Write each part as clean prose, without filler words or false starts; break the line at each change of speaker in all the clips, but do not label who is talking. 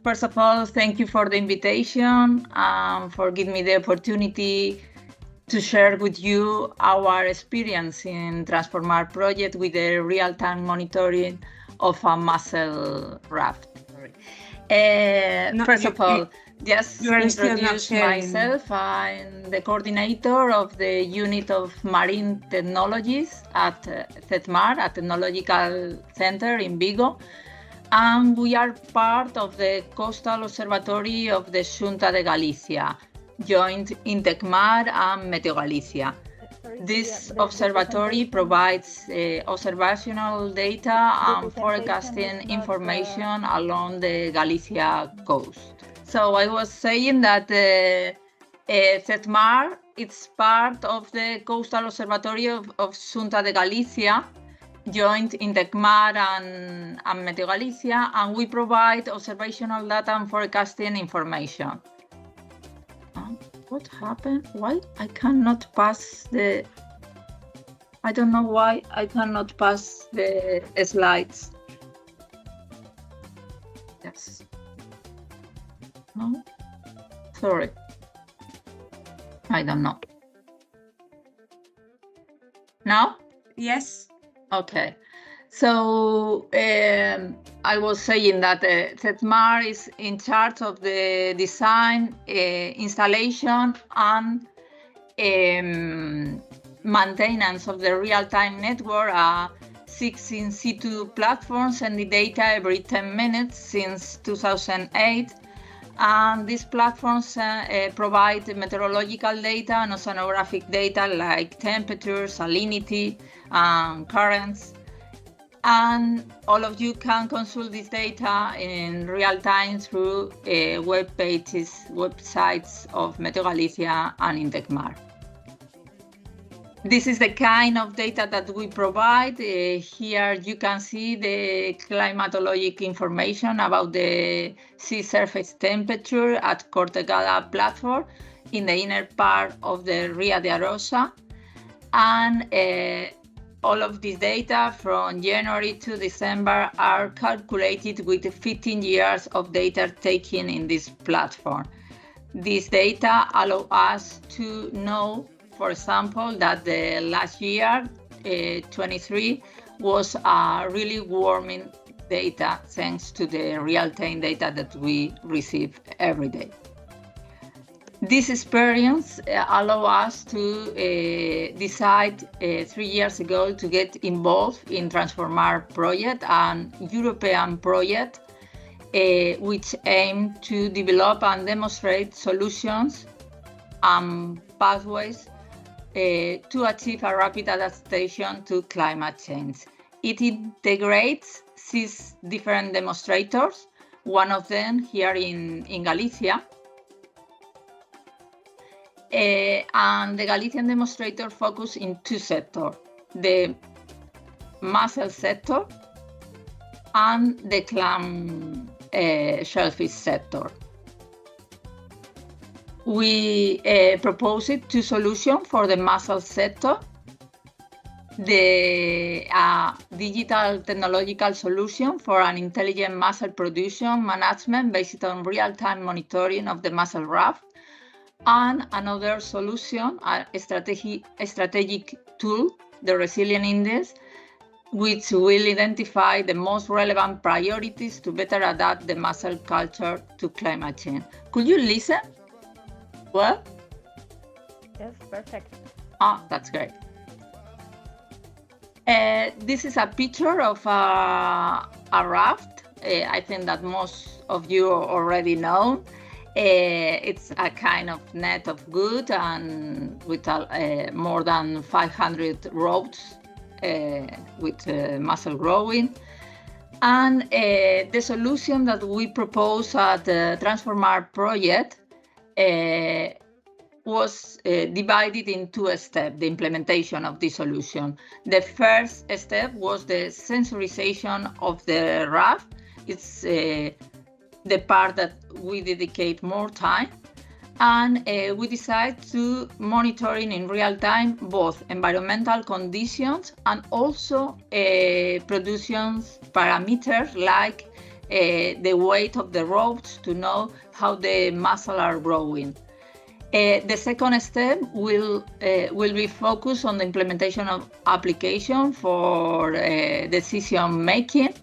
First of all, thank you for the invitation, for giving me the opportunity to share with you our experience in TransformAR project with the real-time monitoring of a Mussel Raft. First of all, just introduce myself. I'm the coordinator of the unit of marine technologies at CETMAR, a technological center in Vigo. And we are part of the Coastal Observatory of the Xunta de Galicia, joined in CETMAR and Meteo Galicia. This observatory provides observational data and forecasting information along the Galicia coast. So I was saying that CETMAR, it's part of the Coastal Observatory of Xunta de Galicia, joined in CETMAR and Meteo Galicia, and we provide observational data and forecasting information. What happened? Why I cannot pass the... I don't know why I cannot pass the slides. Yes. No? Sorry. I don't know. Now?
Yes.
Okay. So I was saying that CETMAR is in charge of the design, installation, and maintenance of the real-time network, 6 in situ platforms sending data every 10 minutes since 2008. And these platforms provide meteorological data and oceanographic data like temperature, salinity, and currents. And all of you can consult this data in real time through websites of Meteo Galicia and in CETMAR. This is the kind of data that we provide. Here you can see the climatologic information about the sea surface temperature at Cortegada platform in the inner part of the Ria de Arosa. And all of this data from January to December are calculated with 15 years of data taken in this platform. This data allow us to know, for example, that the last year, 23, was a really warming data thanks to the real-time data that we receive every day. This experience allowed us to decide 3 years ago to get involved in TransformAR project, an European project which aimed to develop and demonstrate solutions and pathways to achieve a rapid adaptation to climate change. It integrates 6 different demonstrators, one of them here in Galicia. And the Galician demonstrator focused in 2 sectors, the mussel sector and the clam shellfish sector. We proposed 2 solutions for the mussel sector. The digital technological solution for an intelligent mussel production management based on real-time monitoring of the mussel raft, and another solution, a strategic tool, the Resilient Index, which will identify the most relevant priorities to better adapt the mussel culture to climate change. Could you listen? Well?
Yes, perfect.
That's great. This is a picture of a raft. I think that most of you already know. It's a kind of net of wood and with more than 500 ropes with mussel growing. And the solution that we propose at the TransformAR project was divided in 2 steps, the implementation of this solution. The first step was the sensorization of the raft. It's the part that we dedicate more time. And we decide to monitoring in real time both environmental conditions and also production parameters like the weight of the ropes to know how the mussels are growing. The second step will be focused on the implementation of application for decision making.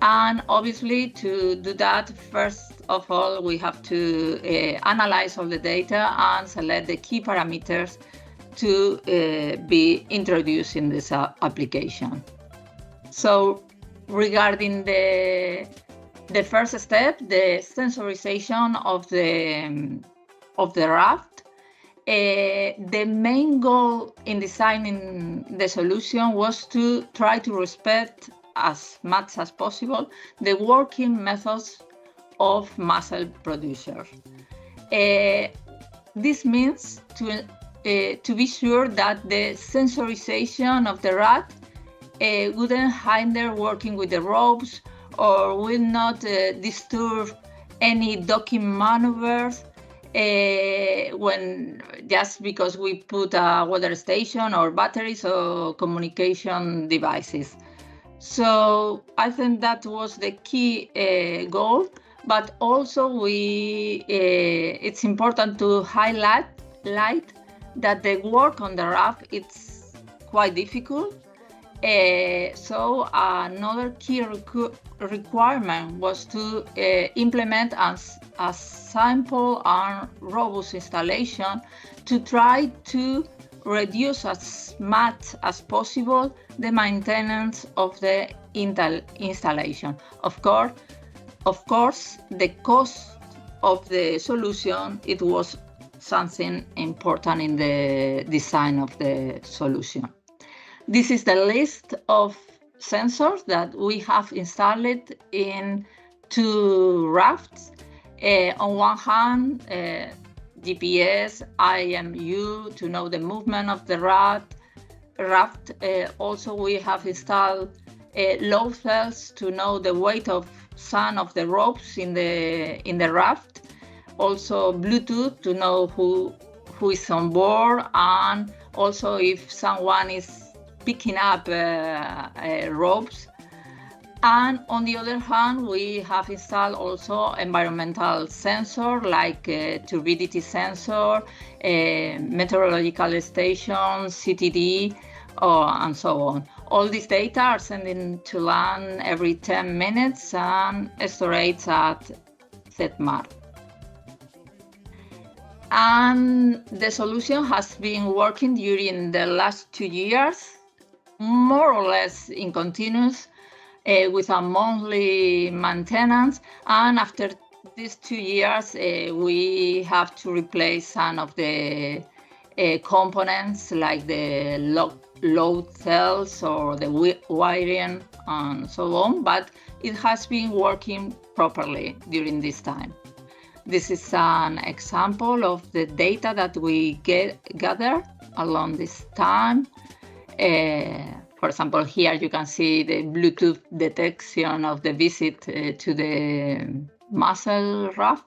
And obviously, to do that, first of all, we have to analyze all the data and select the key parameters to be introduced in this application. So regarding the first step, the sensorization of the raft, the main goal in designing the solution was to try to respect as much as possible the working methods of mussel producers. This means to be sure that the sensorization of the raft wouldn't hinder working with the ropes or will not disturb any docking maneuvers when just because we put a weather station or batteries or communication devices. So I think that was the key goal, but also it's important to highlight that the work on the raft is quite difficult. So another key requirement was to implement a simple and robust installation to try to reduce as much as possible the maintenance of the installation. Of course, the cost of the solution, it was something important in the design of the solution. This is the list of sensors that we have installed in 2 rafts. On one hand, GPS, IMU to know the movement of the raft. Also, we have installed load cells to know the weight of some of the ropes in the raft. Also, Bluetooth to know who is on board, and also if someone is picking up ropes. And on the other hand, we have installed also environmental sensor like turbidity sensor, meteorological station, CTD, and so on. All this data are sending to land every 10 minutes and stored at CETMAR. And the solution has been working during the last 2 years, more or less in continuous, with a monthly maintenance. And after these 2 years, we have to replace some of the components like the load cells or the wiring and so on, but it has been working properly during this time. This is an example of the data that we gather along this time. For example, here you can see the Bluetooth detection of the visit to the Mussel raft.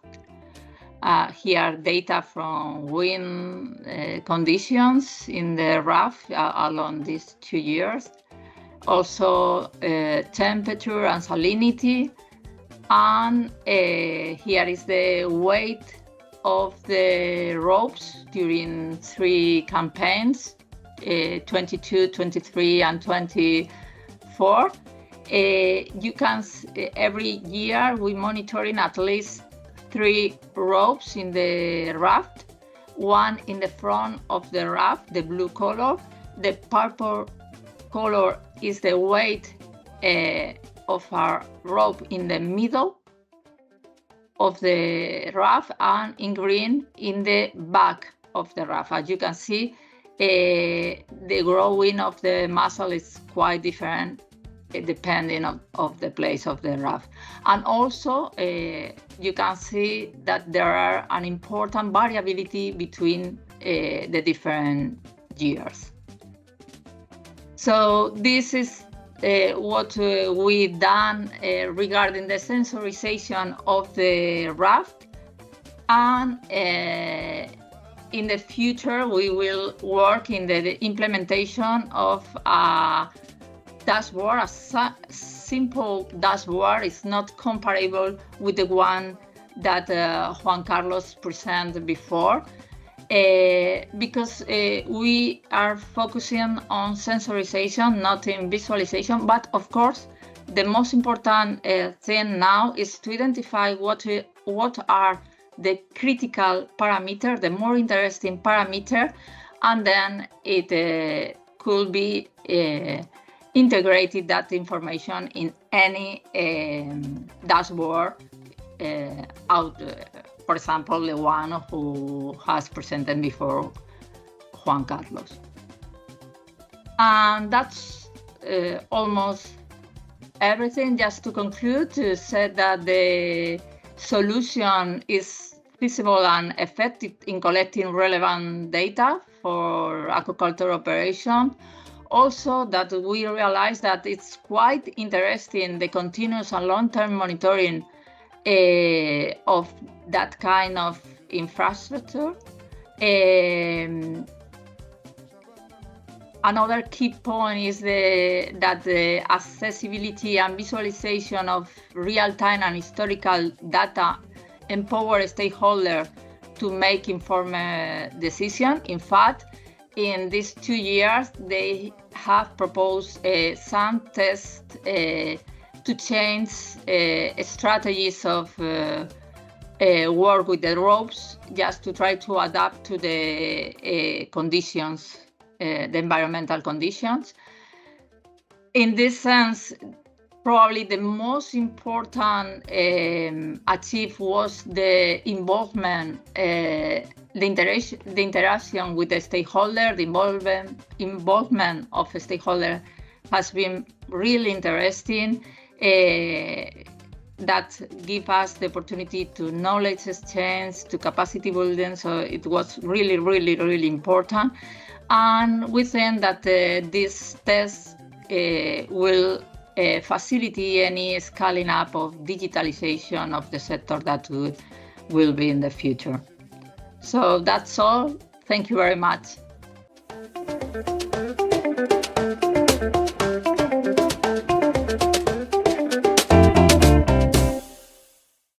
Here data from wind conditions in the raft along these 2 years. Also temperature and salinity. And here is the weight of the ropes during 3 campaigns. 22, 23, and 24. You can every year we monitoring at least 3 ropes in the raft. One in the front of the raft, the blue color. The purple color is the weight of our rope in the middle of the raft, and in green in the back of the raft. As you can see, the growing of the mussel is quite different depending on the place of the raft. And also you can see that there are an important variability between the different years. So this is what we done regarding the sensorization of the raft. And in the future, we will work in the implementation of a dashboard. A simple dashboard is not comparable with the one that Juan Carlos presented before, because we are focusing on sensorization, not in visualization. But of course, the most important thing now is to identify what are the critical parameter, the more interesting parameter, and then it could be integrated that information in any dashboard for example, the one who has presented before Juan Carlos. And that's almost everything. Just to conclude, to say that the solution is feasible and effective in collecting relevant data for aquaculture operation. Also, that we realize that it's quite interesting, the continuous and long-term monitoring of that kind of infrastructure. Another key point is that the accessibility and visualization of real-time and historical data empower stakeholders to make informed decisions. In fact, in these 2 years, they have proposed some tests to change strategies of work with the ropes, just to try to adapt to the conditions, the environmental conditions. In this sense, probably the most important achieved was the involvement, the interaction with the stakeholder. The involvement of a stakeholder has been really interesting. That give us the opportunity to knowledge exchange, to capacity building. So it was really, really, really important. And we think that this test will facilitate any scaling up of digitalization of the sector that will be in the future. So that's all. Thank you very much.